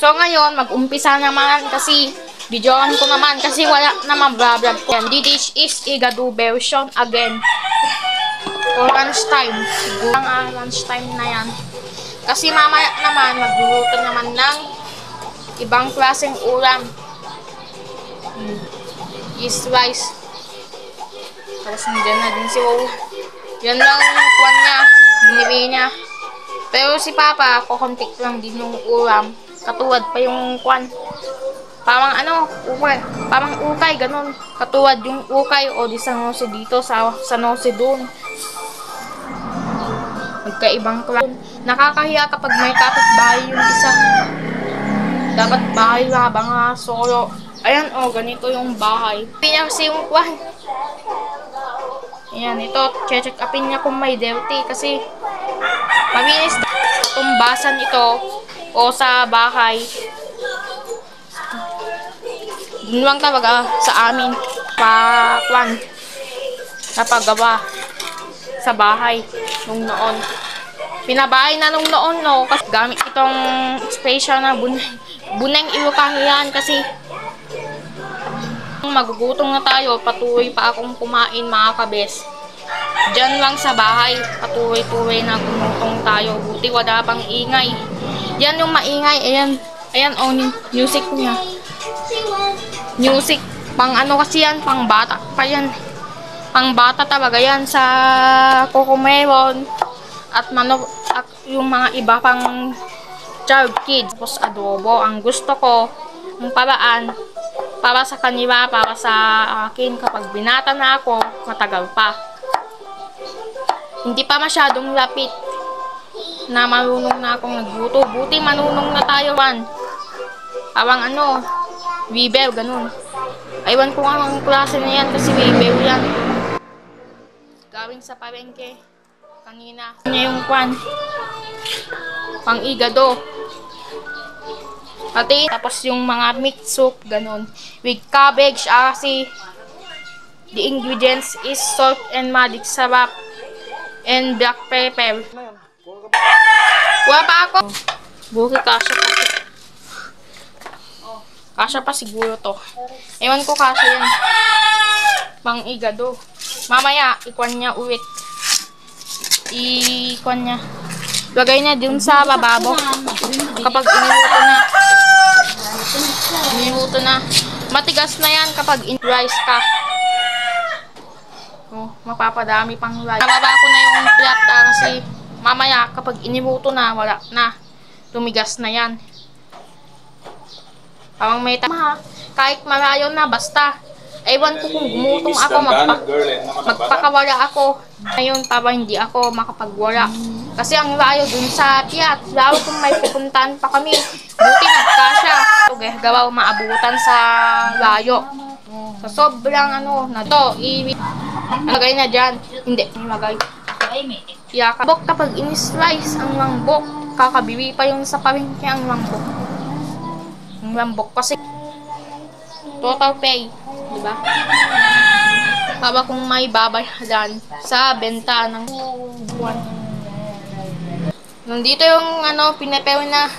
So ngayon, mag-umpisa naman kasi videoan ko naman kasi wala naman vlog ko. And this is Igado version again. For lunchtime. Siguro ang lunchtime na yan. Kasi mamaya naman, magluluto naman ng ibang klaseng ulam. Is rice. Tapos nandiyan na din si Wow. Yan lang yung kwan niya. Binili niya. Pero si Papa, kukuntik lang din yung ulam. Katuwad pa yung kwan. Parang ano, ukay. Parang ukay, ganun. Katuwad yung ukay o di sa nose dito, sa nose dun. Magkaibang klan. Nakakahiya kapag may kapitbahay yung isa. Dapat bahay habang solo. Ayan, oh, ganito yung bahay. Pinasi yung kwan. Ayan, ito, check upin niya kung may dirty kasi mabilis na tumbasan ito o sa bahay. Doon lang talaga sa amin kwan napagawa sa bahay nung noon. Pinabahay na nung noon, no, kasi gamit itong special na buneng ilukahiyan kasi magugutom na tayo, patuloy pa akong kumain mga kabes. Diyan lang sa bahay, patuloy-tuloy na gumutong tayo. Buti wala pang ingay. Yan yung maingay, ayan. Ayan, oh, music niya. Music, pang ano kasi yan, pang bata pa yan. Pang bata talaga yan sa Cocomelon at manok at yung mga iba pang child kids. Tapos adobo, ang gusto ko, ang paraan, para sa kanila, para sa akin, kapag binata na ako, matagal pa. Hindi pa masyadong lapit na marunong na akong nagluto. Buti manunong na tayo, man. Parang ano, Weber, ganun. Aywan ko nga ang klase na yan kasi Weber yan. Gawing sa palengke. Kanina. Niya yung kwan. Pang igado. Pati, tapos yung mga meat soup, ganun. With cabbage, kasi the ingredients is salt and magic sarap and black pepper. Wala pa ako. Buki, kasha pa. Kasha pa siguro to. Ewan ko kasha yan. Pang igado. Mamaya, ikwan niya ulit. Ikwan niya. Lagay niya dun sa bababo. Kapag iniluto na. Matigas na yan kapag in-rice ka. Oh, mapapadami pang rice. Nababa ko na yung plata kasi mamaya kapag iniluto na, wala na. Tumigas na yan. Parang may tama. Kahit malayo na, basta. Ewan ko kung gumutong ako, magpakawala ako. Ngayon, parang hindi ako makapagwala. Kasi ang layo dun sa tiyat. Lalo kung may pupuntahan pa kami. Buti nagkasya. Gawa maabutan sa layo. Sa sobrang ano, na to, ilagay na dyan. Hindi, ilagay. Yakabok kapag in-slice ang langbok. Kakabiwi pa yung sa palengke ang langbok. Ang langbok kasi total pay. Diba? Para kung may babayaran sa benta ng buwan. Nandito yung ano, pinapel na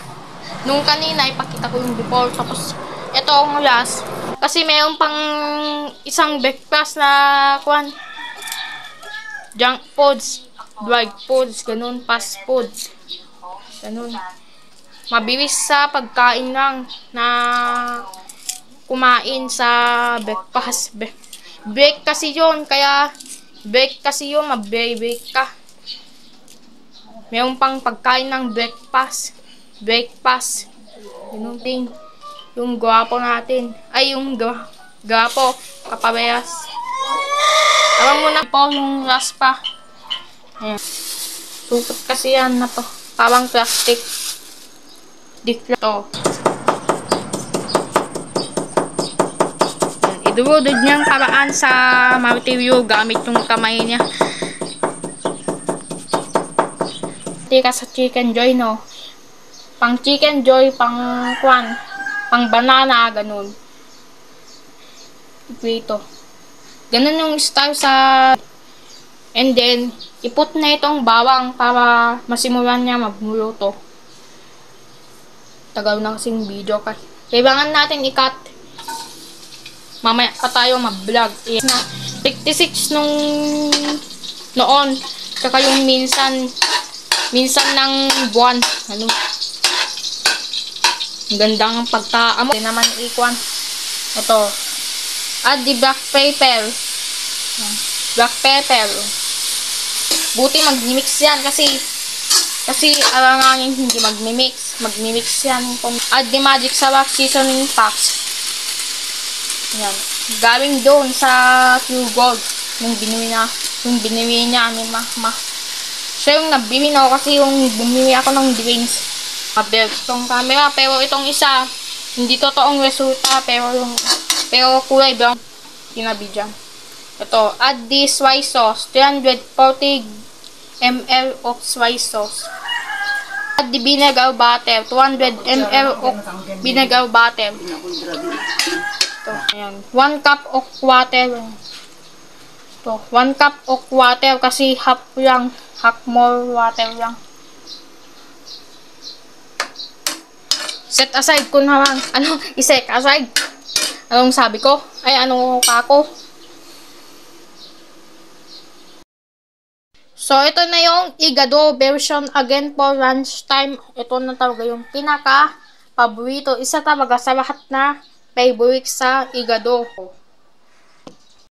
nung kanina, ipakita ko yung before. Tapos, ito ang last. Kasi mayroon pang isang breakfast na kwan. Junk foods, dried foods, ganun, fast food. Ganun. Mabilis sa pagkain lang na kumain sa breakfast. Break kasi yun, kaya break kasi yun, mabreak ka. Mayroon pang pagkain ng breakfast. Breakfast. Ganun din. Yung gwapo natin. Ay, yung gwapo. Kaparehas. Alam mo na po yung raspa. Ayan. Supot kasi yan na to. Parang plastic. Dito. Idurudod niyang paraan sa martilyo gamit yung kamay niya. Tika sa Chicken Joy, no? Pang Chicken Joy, pang kwan, pang banana, ganun. Ito. Ganun yung style sa... And then, iput na itong bawang para masimulan niya magmuluto. Tagal na kasing video. Kailangan natin i-cut. Mamaya pa tayo mag-vlog. Na 56 nung noon. Tsaka yung minsan ng buwan. Ano? Ang gandang pagtaamo. Hindi naman ikuan. Ito. Add the black pepper. Black pepper. Buti mag-mix yan kasi alanganin hindi mag-mix. Mag-mix yan. Add the magic sarap seasoning packs. Yan. Galing doon sa Pure Gold. Yung binili niya ni Mama. Siya yung nabili na ako kasi yung bumili ako ng drinks. Mabels tong camera. Pero itong isa, hindi totoong resulta. Pero kulay brown. Tinabi dyan. Ito, add this soy sauce. 340 ml of soy sauce. Add the vinegar butter. 200 ml of vinegar butter. Ito, ayan. 1 cup of water. Ito, 1 cup of water kasi half lang. Half more water lang. Set aside ko naman. I-set aside. Anong sabi ko? Ay, ano pa ako? So, ito na yung igado version again for lunchtime. Ito na talaga yung pinaka-paborito. Isa talaga sa lahat na favorite sa igado.